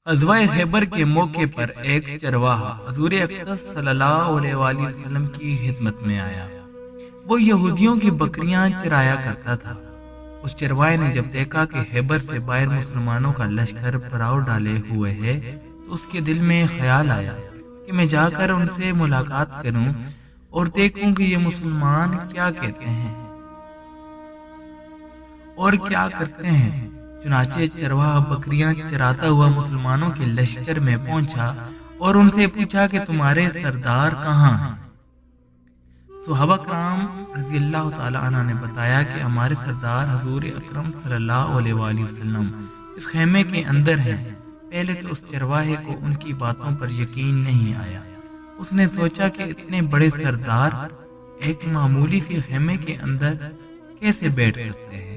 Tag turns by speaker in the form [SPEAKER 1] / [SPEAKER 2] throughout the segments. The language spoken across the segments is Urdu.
[SPEAKER 1] غزوہ خیبر کے موقع پر ایک چرواہا حضور اقدس صلی اللہ علیہ وآلہ وسلم کی خدمت میں آیا۔ وہ یہودیوں کی بکریاں چرایا کرتا تھا۔ اس چرواہے نے جب دیکھا کہ خیبر سے باہر مسلمانوں کا لشکر پڑاؤ ڈالے ہوئے ہے تو اس کے دل میں خیال آیا کہ میں جا کر ان سے ملاقات کروں اور دیکھوں کہ یہ مسلمان کیا کہتے ہیں اور کیا کرتے ہیں۔ چنانچہ چرواہا بکریاں چراتا ہوا مسلمانوں کے لشکر میں پہنچا اور ان سے پوچھا کہ تمہارے سردار کہاں ہیں؟ صحابہ کرام رضی اللہ تعالی عنہ نے بتایا کہ ہمارے سردار حضور اکرم صلی اللہ علیہ وآلہ وسلم اس خیمے کے اندر ہیں۔ پہلے تو اس چرواہے کو ان کی باتوں پر یقین نہیں آیا۔ اس نے سوچا کہ اتنے بڑے سردار ایک معمولی سی خیمے کے اندر کیسے بیٹھ سکتے ہیں۔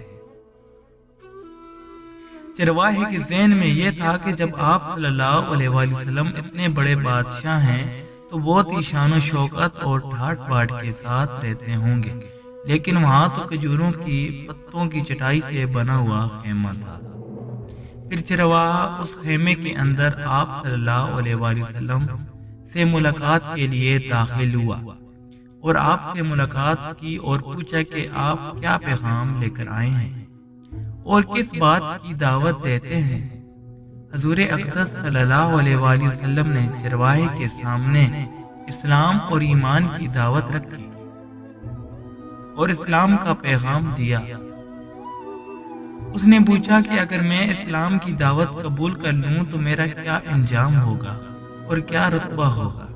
[SPEAKER 1] چرواہے کے ذہن میں یہ تھا کہ جب آپ صلی اللہ علیہ وآلہ وسلم اتنے بڑے بادشاہ ہیں تو بہت ہی شان و شوکت اور ٹھاٹ باٹ کے ساتھ رہتے ہوں گے، لیکن وہاں تو کھجوروں کی پتوں کی چٹائی سے بنا ہوا خیمہ تھا۔ پھر چرواہا اس خیمے کے اندر آپ صلی اللہ علیہ وآلہ وسلم سے ملاقات کے لیے داخل ہوا اور آپ سے ملاقات کی اور پوچھا کہ آپ کیا پیغام لے کر آئے ہیں اور کس بات کی دعوت دیتے ہیں۔ حضور اقدس صلی اللہ علیہ وآلہ وسلم نے چرواہے کے سامنے اسلام اور ایمان کی دعوت رکھی اور اسلام کا پیغام دیا۔ اس نے پوچھا کہ اگر میں اسلام کی دعوت قبول کر لوں تو میرا کیا انجام ہوگا اور کیا رتبہ ہوگا۔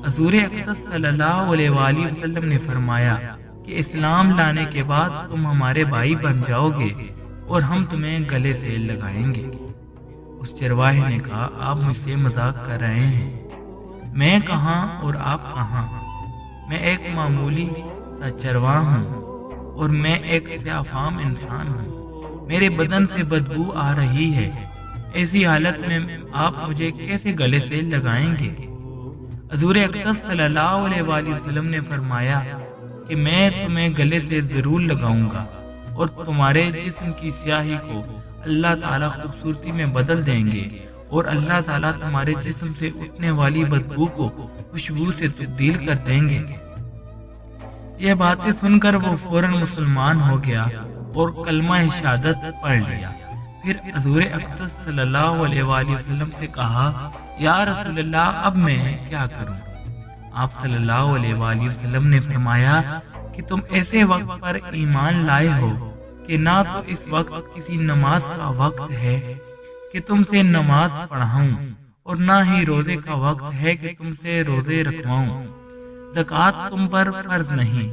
[SPEAKER 1] حضور اقدس صلی اللہ علیہ وآلہ وسلم نے فرمایا کہ اسلام لانے کے بعد تم ہمارے بھائی بن جاؤ گے اور ہم تمہیں گلے سے لگائیں گے۔ اس چرواہے نے کہا آپ مجھ سے مذاق کر رہے ہیں، میں کہاں اور آپ کہاں؟ میں ایک معمولی سا چرواہ ہوں اور میں ایک سیاہ فام انسان ہوں، میرے بدن سے بدبو آ رہی ہے، ایسی حالت میں آپ مجھے کیسے گلے سے لگائیں گے؟ حضور اقدس صلی اللہ علیہ وآلہ وسلم نے فرمایا کہ میں تمہیں گلے سے ضرور لگاؤں گا اور تمہارے جسم کی سیاہی کو اللہ تعالیٰ خوبصورتی میں بدل دیں گے اور اللہ تعالیٰ تمہارے جسم سے اٹھنے والی بدبو کو خوشبو سے تبدیل کر دیں گے۔ یہ باتیں سن کر وہ فوراً مسلمان ہو گیا اور کلمہ شہادت پڑھ لیا۔ پھر حضور اقدس صلی اللہ علیہ وآلہ وسلم سے کہا یا رسول اللہ اب میں کیا کروں؟ آپ صلی اللہ علیہ وآلہ وسلم نے فرمایا کہ تم ایسے وقت پر ایمان لائے ہو کہ نہ تو اس وقت کسی نماز کا وقت ہے کہ تم سے نماز پڑھاؤں اور نہ ہی روزے کا وقت ہے کہ تم سے روزے رکھواؤں، زکوٰۃ تم پر فرض نہیں،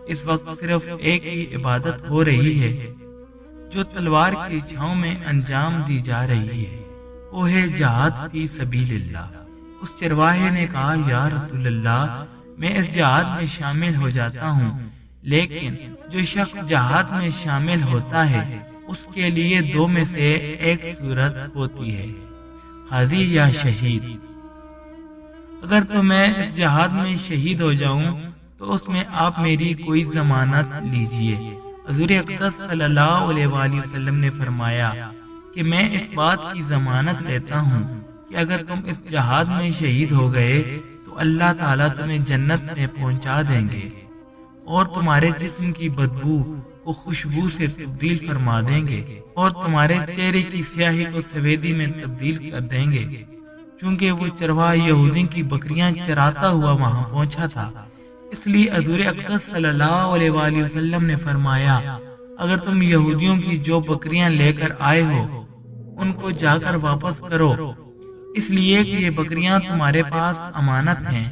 [SPEAKER 1] اس وقت صرف ایک ہی عبادت ہو رہی ہے جو تلوار کی چھاؤں میں انجام دی جا رہی ہے، وہ ہے جہاد فی سبیل اللہ۔ اس چرواہے نے کہا یا رسول اللہ میں اس جہاد میں شامل ہو جاتا ہوں، لیکن جو شخص جہاد میں شامل ہوتا ہے اس کے لیے دو میں سے ایک صورت ہوتی ہے، غازی یا شہید۔ اگر تو میں اس جہاد میں شہید ہو جاؤں تو اس میں آپ میری کوئی ضمانت لیجئے۔ حضور اقدس صلی اللہ علیہ وآلہ وسلم نے فرمایا کہ میں اس بات کی ضمانت لیتا ہوں کہ اگر تم اس جہاد میں شہید ہو گئے تو اللہ تعالیٰ تمہیں جنت میں پہنچا دیں گے اور تمہارے جسم کی بدبو کو خوشبو سے تبدیل فرما دیں گے اور تمہارے چہرے کی سیاہی کو سفیدی میں تبدیل کر دیں گے۔ چونکہ وہ چرواہا یہودی کی بکریاں چراتا ہوا وہاں پہنچا تھا، اس لیے حضور اقدس صلی اللہ علیہ وآلہ وسلم نے فرمایا اگر تم یہودیوں کی جو بکریاں لے کر آئے ہو ان کو جا کر واپس کرو، اس لیے کہ یہ بکریاں تمہارے پاس امانت ہیں۔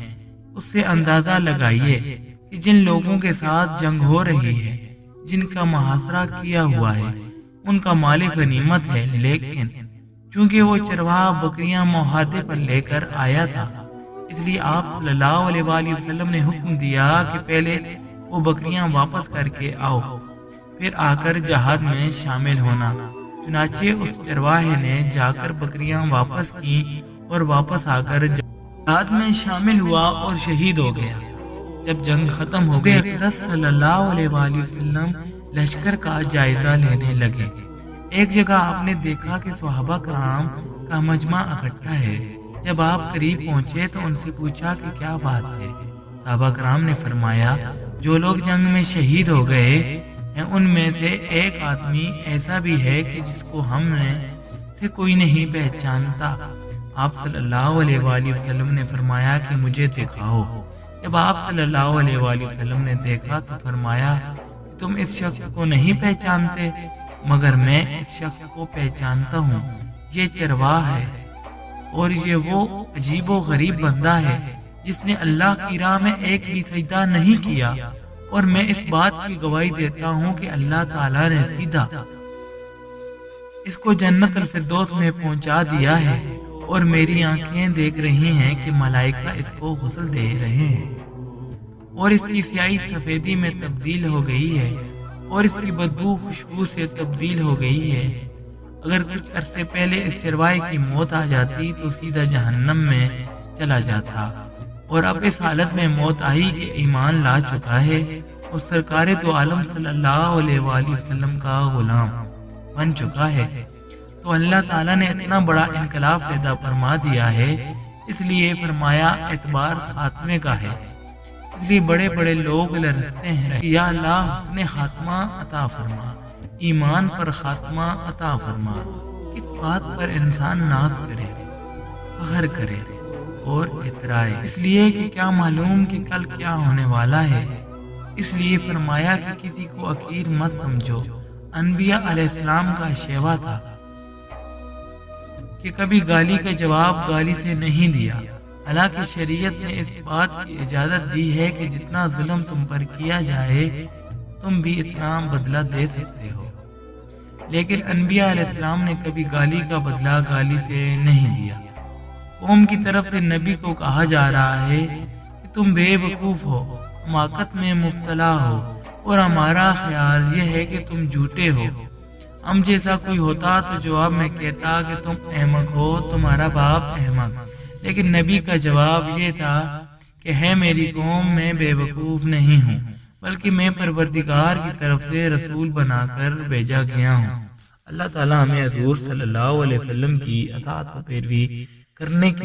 [SPEAKER 1] اس سے اندازہ لگائیے کہ جن لوگوں کے ساتھ جنگ ہو رہی ہے، جن کا محاصرہ کیا ہوا ہے، ان کا مال غنیمت ہے، لیکن چونکہ وہ چرواہا بکریاں معاہدے پر لے کر آیا تھا اس لیے آپ صلی اللہ علیہ وآلہ وسلم نے حکم دیا کہ پہلے وہ بکریاں واپس کر کے آؤ پھر آ کر جہاد میں شامل ہونا۔ چنانچہ اس چرواہے نے جا کر بکریاں واپس کی اور واپس آ کر جہاد میں شامل ہوا اور شہید ہو گیا۔ جب جنگ ختم ہو گئی اقدس صلی اللہ علیہ وآلہ وسلم لشکر کا جائزہ لینے لگے۔ ایک جگہ آپ نے دیکھا کہ صحابہ کرام کا مجمع اکٹھا ہے۔ جب آپ قریب پہنچے تو ان سے پوچھا کہ کیا بات ہے۔ صحابہ کرام نے فرمایا جو لوگ جنگ میں شہید ہو گئے ہیں ان میں سے ایک آدمی ایسا بھی ہے کہ جس کو ہم نے سے کوئی نہیں پہچانتا۔ آپ صلی اللہ علیہ وآلہ وسلم نے فرمایا کہ مجھے دکھاؤ۔ جب آپ صلی اللہ علیہ وآلہ وسلم نے دیکھا تو فرمایا تم اس شخص کو نہیں پہچانتے مگر میں اس شخص کو پہچانتا ہوں، یہ چرواہ ہے اور یہ وہ عجیب و غریب بندہ ہے جس نے اللہ کی راہ میں ایک بھی سجدہ نہیں کیا، اور میں اس بات کی گواہی دیتا ہوں کہ اللہ تعالیٰ نے سیدھا اس کو جنت الفردوس میں پہنچا دیا ہے، اور میری آنکھیں دیکھ رہی ہیں کہ ملائکہ اس کو غسل دے رہے ہیں، اور اس کی سیاہی سفیدی میں تبدیل ہو گئی ہے، اور اس کی بدبو خوشبو سے تبدیل ہو گئی ہے۔ اگر کچھ عرصے پہلے اس چرواہے کی موت آ جاتی تو سیدھا جہنم میں چلا جاتا، اور اب اس حالت میں موت آئی کہ ایمان لا چکا ہے اور سرکار دو عالم صلی اللہ علیہ وآلہ وسلم کا غلام بن چکا ہے، تو اللہ تعالیٰ نے اتنا بڑا انقلاب پیدا فرما دیا ہے، اس لیے فرمایا اعتبار خاتمے کا ہے۔ اس لیے بڑے بڑے لوگ لرزتے ہیں کہ یا اللہ حسن خاتمہ عطا فرما، ایمان پر خاتمہ عطا فرما۔ کس بات پر انسان ناز کرے، فخر کرے اور اترائے، اس لیے کہ کیا معلوم کہ کل کیا ہونے والا ہے۔ اس لیے فرمایا کہ کسی کو حقیر مت سمجھو۔ انبیاء علیہ السلام کا شیوا تھا کہ کبھی گالی کا جواب گالی سے نہیں دیا، حالانکہ شریعت نے اس بات کی اجازت دی ہے کہ جتنا ظلم تم پر کیا جائے تم بھی اتنا بدلہ دے سکتے ہو، لیکن انبیاء علیہ السلام نے کبھی گالی کا بدلہ گالی سے نہیں دیا۔ قوم کی طرف سے نبی کو کہا جا رہا ہے کہ تم بے وقوف ہو، حماقت میں مبتلا ہو، اور ہمارا خیال یہ ہے کہ تم جھوٹے ہو۔ ہم جیسا کوئی ہوتا تو جواب میں کہتا کہ تم احمق ہو، تمہارا باپ احمق، لیکن نبی کا جواب یہ تھا کہ ہے میری قوم میں بے وقوف نہیں ہوں، بلکہ میں پروردگار کی طرف سے رسول بنا کر بھیجا گیا ہوں۔ اللہ تعالیٰ ہمیں حضور صلی اللہ علیہ وسلم کی اطاعت و پیروی کرنے کی